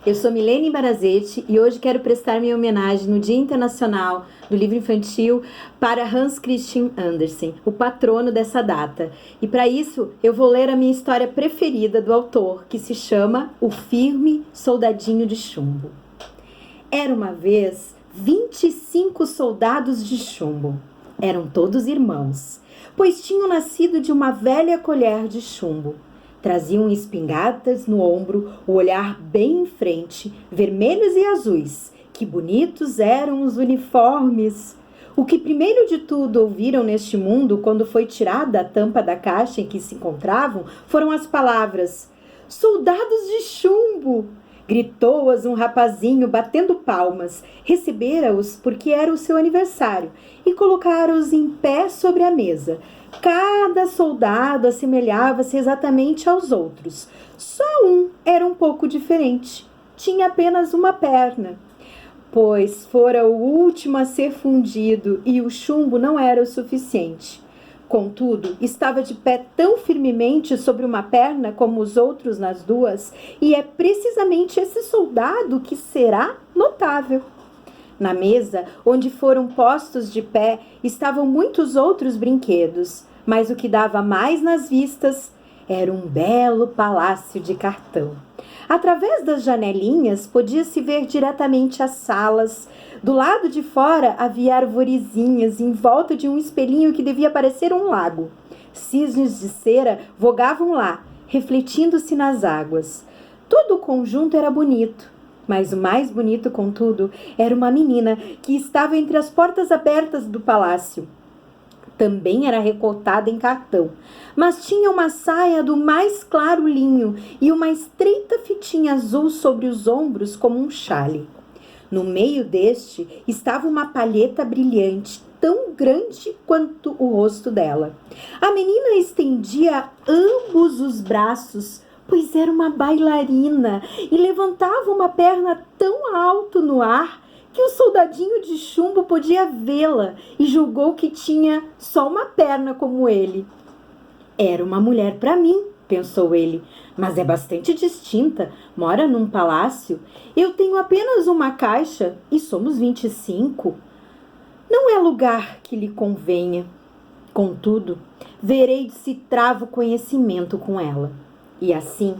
Eu sou Milene Barazete e hoje quero prestar minha homenagem no Dia Internacional do Livro Infantil para Hans Christian Andersen, o patrono dessa data. E para isso eu vou ler a minha história preferida do autor, que se chama O Firme Soldadinho de Chumbo. Era uma vez 25 soldados de chumbo. Eram todos irmãos, pois tinham nascido de uma velha colher de chumbo. Traziam espingardas no ombro, o olhar bem em frente, vermelhos e azuis. Que bonitos eram os uniformes! O que primeiro de tudo ouviram neste mundo, quando foi tirada a tampa da caixa em que se encontravam, foram as palavras: "Soldados de chumbo!" Gritou-as um rapazinho batendo palmas. Recebera-os porque era o seu aniversário e colocara-os em pé sobre a mesa. Cada soldado assemelhava-se exatamente aos outros. Só um era um pouco diferente. Tinha apenas uma perna, pois fora o último a ser fundido e o chumbo não era o suficiente. Contudo, estava de pé tão firmemente sobre uma perna como os outros nas duas, e é precisamente esse soldado que será notável. Na mesa, onde foram postos de pé, estavam muitos outros brinquedos, mas o que dava mais nas vistas era um belo palácio de cartão. Através das janelinhas, podia-se ver diretamente as salas. Do lado de fora havia arvorezinhas em volta de um espelhinho que devia parecer um lago. Cisnes de cera vogavam lá, refletindo-se nas águas. Todo o conjunto era bonito. Mas o mais bonito, contudo, era uma menina que estava entre as portas abertas do palácio. Também era recortada em cartão, mas tinha uma saia do mais claro linho e uma estreita fitinha azul sobre os ombros como um chale. No meio deste estava uma palheta brilhante, tão grande quanto o rosto dela. A menina estendia ambos os braços, pois era uma bailarina, e levantava uma perna tão alto no ar que o soldadinho de chumbo podia vê-la e julgou que tinha só uma perna como ele. Era uma mulher para mim, pensou ele, mas é bastante distinta, mora num palácio. Eu tenho apenas uma caixa e somos 25. Não é lugar que lhe convenha. Contudo, verei se travo conhecimento com ela. E assim,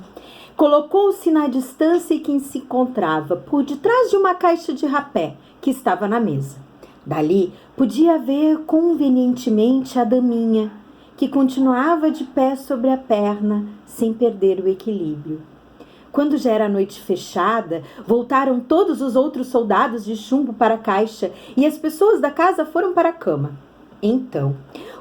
colocou-se na distância em que se encontrava, por detrás de uma caixa de rapé que estava na mesa. Dali podia ver convenientemente a daminha, que continuava de pé sobre a perna, sem perder o equilíbrio. Quando já era noite fechada, voltaram todos os outros soldados de chumbo para a caixa e as pessoas da casa foram para a cama. Então,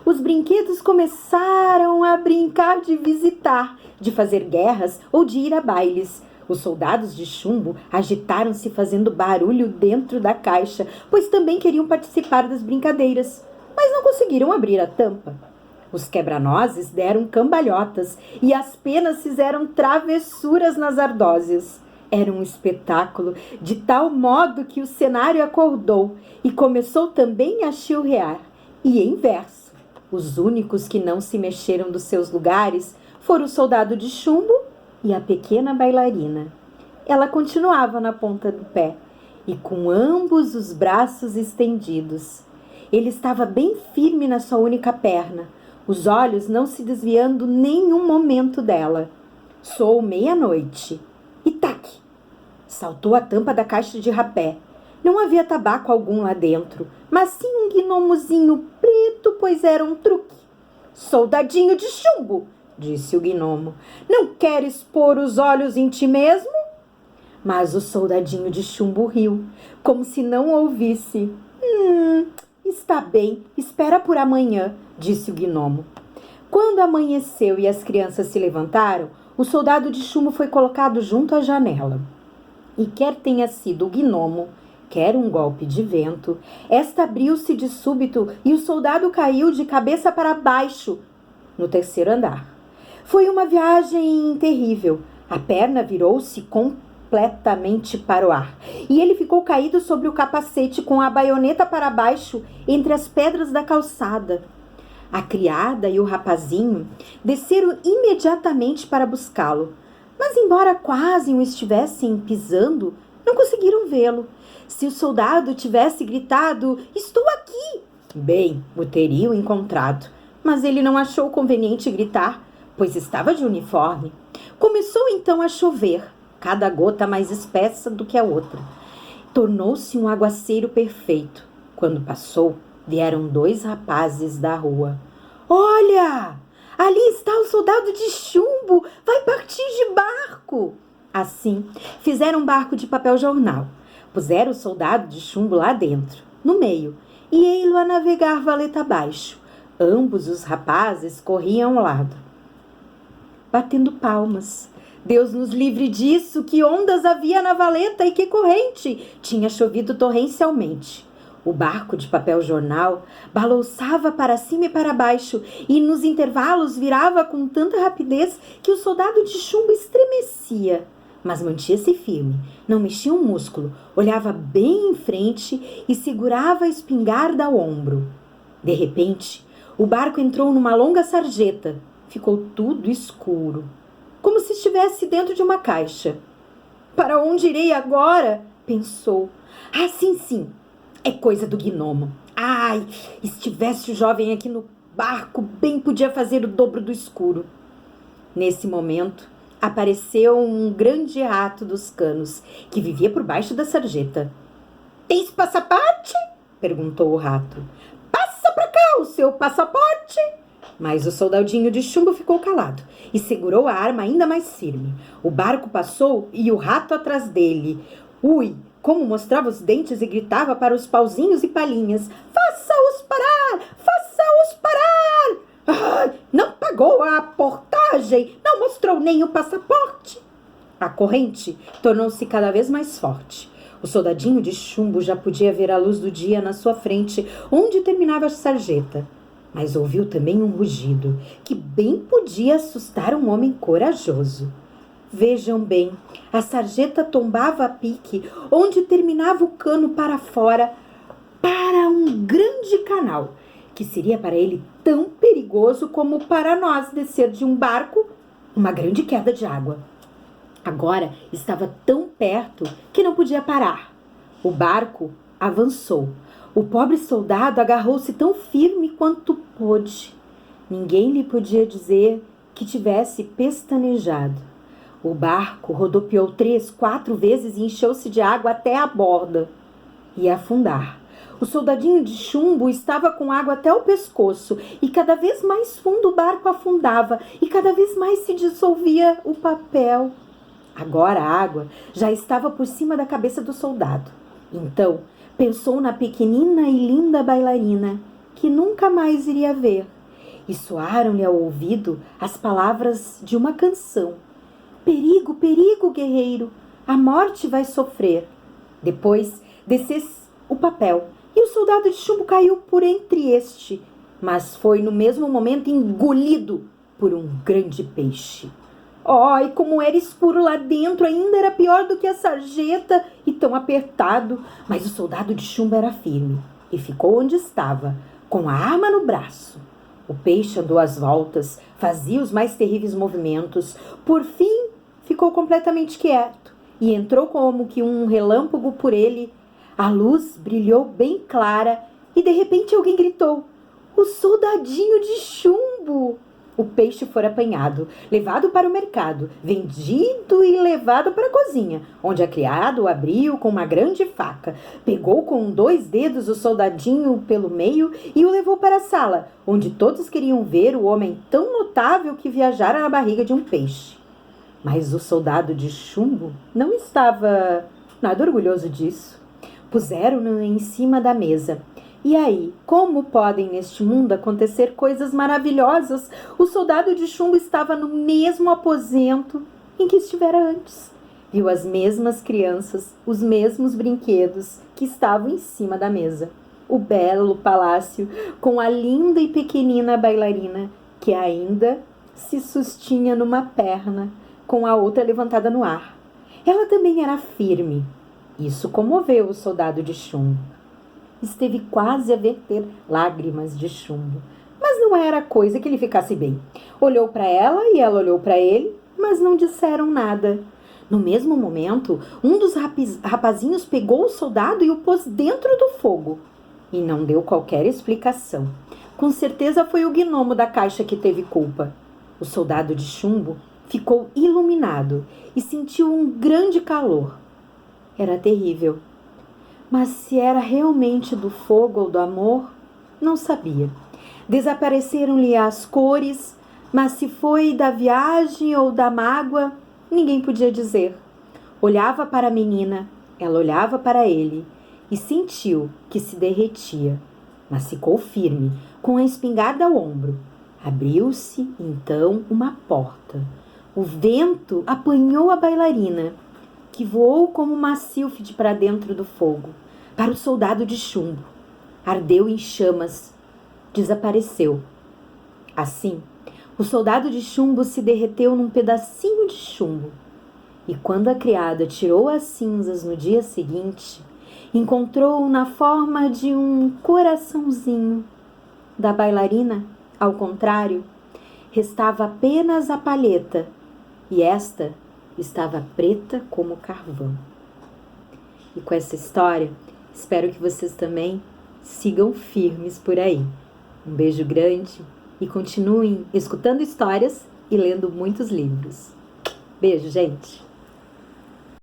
os brinquedos começaram a brincar de visitar, de fazer guerras ou de ir a bailes. Os soldados de chumbo agitaram-se fazendo barulho dentro da caixa, pois também queriam participar das brincadeiras, mas não conseguiram abrir a tampa. Os quebra-nozes deram cambalhotas e as penas fizeram travessuras nas ardósias. Era um espetáculo de tal modo que o cenário acordou e começou também a chilrear. E em verso, os únicos que não se mexeram dos seus lugares foram o soldado de chumbo e a pequena bailarina. Ela continuava na ponta do pé e com ambos os braços estendidos. Ele estava bem firme na sua única perna, os olhos não se desviando nenhum momento dela. Soou meia-noite e tac! Saltou a tampa da caixa de rapé. Não havia tabaco algum lá dentro, mas sim um gnomozinho preto, pois era um truque. "Soldadinho de chumbo", disse o gnomo, "não queres pôr os olhos em ti mesmo?" Mas o soldadinho de chumbo riu, como se não ouvisse. Está bem, espera por amanhã", disse o gnomo. Quando amanheceu e as crianças se levantaram, o soldado de chumbo foi colocado junto à janela. E quer tenha sido o gnomo, quer um golpe de vento, esta abriu-se de súbito e o soldado caiu de cabeça para baixo no terceiro andar. Foi uma viagem terrível. A perna virou-se completamente para o ar e ele ficou caído sobre o capacete com a baioneta para baixo entre as pedras da calçada. A criada e o rapazinho desceram imediatamente para buscá-lo, Mas embora quase o estivessem pisando, não conseguiram vê-lo. Se o soldado tivesse gritado, estou aqui, bem, o teriam encontrado. Mas ele não achou conveniente gritar, pois estava de uniforme. Começou então a chover, cada gota mais espessa do que a outra. Tornou-se um aguaceiro perfeito. Quando passou, vieram 2 rapazes da rua. Olha! Ali está o soldado de chumbo! Vai partir de barco! Assim, fizeram um barco de papel jornal. Puseram o soldado de chumbo lá dentro, no meio, e ei-lo a navegar valeta abaixo. Ambos os rapazes corriam ao lado, batendo palmas. Deus nos livre disso! Que ondas havia na valeta e que corrente! Tinha chovido torrencialmente. O barco de papel jornal balouçava para cima e para baixo e nos intervalos virava com tanta rapidez que o soldado de chumbo estremecia. Mas mantinha-se firme, não mexia um músculo, olhava bem em frente e segurava a espingarda ao ombro. De repente, o barco entrou numa longa sarjeta. Ficou tudo escuro, como se estivesse dentro de uma caixa. Para onde irei agora? Pensou. Ah, sim, é coisa do gnomo. Ai, estivesse o jovem aqui no barco, bem podia fazer o dobro do escuro. Nesse momento, apareceu um grande rato dos canos, que vivia por baixo da sarjeta. Tens passaporte? Perguntou o rato. Passa pra cá o seu passaporte. Mas o soldadinho de chumbo ficou calado e segurou a arma ainda mais firme. O barco passou e o rato atrás dele. Ui, como mostrava os dentes e gritava para os pauzinhos e palhinhas. Faça-os parar! Faça-os parar! Ai, não pagou a portagem, não mostrou nem o passaporte. A corrente tornou-se cada vez mais forte. O soldadinho de chumbo já podia ver a luz do dia na sua frente, onde terminava a sarjeta. Mas ouviu também um rugido, que bem podia assustar um homem corajoso. Vejam bem, a sarjeta tombava a pique, onde terminava o cano para fora, para um grande canal, que seria para ele tão perigoso como para nós descer de um barco, uma grande queda de água. Agora estava tão perto que não podia parar. O barco avançou. O pobre soldado agarrou-se tão firme quanto pôde. Ninguém lhe podia dizer que tivesse pestanejado. O barco rodopiou 3, 4 vezes e encheu-se de água até a borda. Ia afundar. O soldadinho de chumbo estava com água até o pescoço e cada vez mais fundo o barco afundava e cada vez mais se dissolvia o papel. Agora a água já estava por cima da cabeça do soldado. Então, pensou na pequenina e linda bailarina, que nunca mais iria ver, e soaram-lhe ao ouvido as palavras de uma canção. Perigo, perigo, guerreiro, a morte vai sofrer. Depois descesse o papel, e o soldado de chumbo caiu por entre este, mas foi no mesmo momento engolido por um grande peixe. Oh, e como era escuro lá dentro, ainda era pior do que a sarjeta e tão apertado. Mas o soldado de chumbo era firme e ficou onde estava, com a arma no braço. O peixe andou às voltas, fazia os mais terríveis movimentos. Por fim, ficou completamente quieto e entrou como que um relâmpago por ele. A luz brilhou bem clara e de repente alguém gritou: "O soldadinho de chumbo!" O peixe foi apanhado, levado para o mercado, vendido e levado para a cozinha, onde a criada o abriu com uma grande faca, pegou com 2 dedos o soldadinho pelo meio e o levou para a sala, onde todos queriam ver o homem tão notável que viajara na barriga de um peixe. Mas o soldado de chumbo não estava nada orgulhoso disso. Puseram-no em cima da mesa. E aí, como podem neste mundo acontecer coisas maravilhosas? O soldado de chumbo estava no mesmo aposento em que estivera antes. Viu as mesmas crianças, os mesmos brinquedos que estavam em cima da mesa. O belo palácio com a linda e pequenina bailarina que ainda se sustinha numa perna, com a outra levantada no ar. Ela também era firme. Isso comoveu o soldado de chumbo. Esteve quase a verter lágrimas de chumbo, mas não era coisa que lhe ficasse bem. Olhou para ela e ela olhou para ele, mas não disseram nada. No mesmo momento, um dos rapazinhos pegou o soldado e o pôs dentro do fogo. E não deu qualquer explicação. Com certeza foi o gnomo da caixa que teve culpa. O soldado de chumbo ficou iluminado e sentiu um grande calor. Era terrível. Mas se era realmente do fogo ou do amor, não sabia. Desapareceram-lhe as cores, mas se foi da viagem ou da mágoa, ninguém podia dizer. Olhava para a menina, ela olhava para ele e sentiu que se derretia, mas ficou firme, com a espingarda ao ombro. Abriu-se, então, uma porta. O vento apanhou a bailarina, que voou como uma sílfide para dentro do fogo, para o soldado de chumbo. Ardeu em chamas, desapareceu. Assim, o soldado de chumbo se derreteu num pedacinho de chumbo. E quando a criada tirou as cinzas no dia seguinte, encontrou-o na forma de um coraçãozinho. Da bailarina, ao contrário, restava apenas a palheta, e esta estava preta como carvão. E com essa história, espero que vocês também sigam firmes por aí. Um beijo grande e continuem escutando histórias e lendo muitos livros. Beijo, gente!